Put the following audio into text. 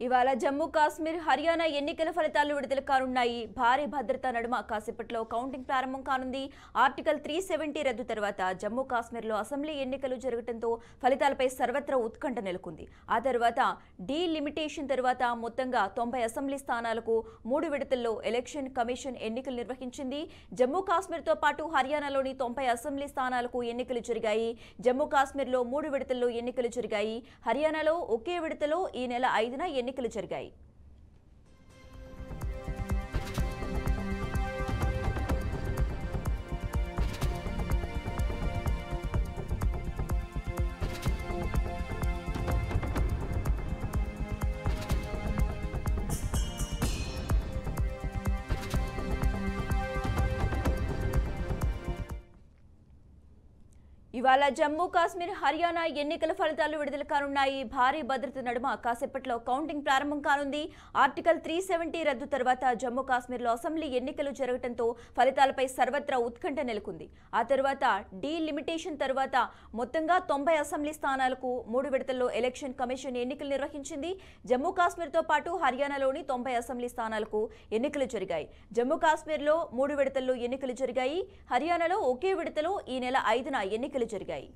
ఇవాళ జమ్మూ కాశ్మీర్ హర్యానా ఎన్నికల ఫలితాలు విడుదల కానున్నాయి. భారీ భద్రతా నడుమ కాసేపట్లో కౌంటింగ్ ప్రారంభం కానుంది. ఆర్టికల్ 370 రద్దు తర్వాత జమ్మూ కాశ్మీర్లో అసెంబ్లీ ఎన్నికలు జరగడంతో ఫలితాలపై సర్వత్రా ఉత్కంఠ నెలకొంది. ఆ తర్వాత డీలిమిటేషన్ తర్వాత మొత్తంగా 90 అసెంబ్లీ స్థానాలకు 3 విడతల్లో ఎలక్షన్ కమిషన్ ఎన్నికలు నిర్వహించింది. జమ్మూ కాశ్మీర్తో పాటు హర్యానాలోని 90 అసెంబ్లీ స్థానాలకు ఎన్నికలు జరిగాయి. జమ్మూ కాశ్మీర్లో 3 విడతల్లో ఎన్నికలు జరిగాయి. హర్యానాలో ఒకే విడతలో ఈ నెల 5న ఎన్నికలు జరిగాయి. ఇవాళ జమ్మూ కాశ్మీర్ హర్యానా ఎన్నికల ఫలితాలు విడుదల కానున్నాయి. భారీ భద్రత నడుమ కాసేపట్లో కౌంటింగ్ ప్రారంభం కానుంది. ఆర్టికల్ 370 రద్దు తర్వాత జమ్మూ కాశ్మీర్లో అసెంబ్లీ ఎన్నికలు జరగడంతో ఫలితాలపై సర్వత్రా ఉత్కంఠ నెలకొంది. ఆ తర్వాత డీలిమిటేషన్ తర్వాత మొత్తంగా 90 అసెంబ్లీ స్థానాలకు 3 విడతల్లో ఎలక్షన్ కమిషన్ ఎన్నికలు నిర్వహించింది. జమ్మూ కాశ్మీర్తో పాటు హర్యానాలోని 90 అసెంబ్లీ స్థానాలకు ఎన్నికలు జరిగాయి. జమ్మూ కాశ్మీర్లో 3 విడతల్లో ఎన్నికలు జరిగాయి. హర్యానాలో ఒకే విడతలో ఈ నెల 5న ఎన్నికలు జరిగాయి.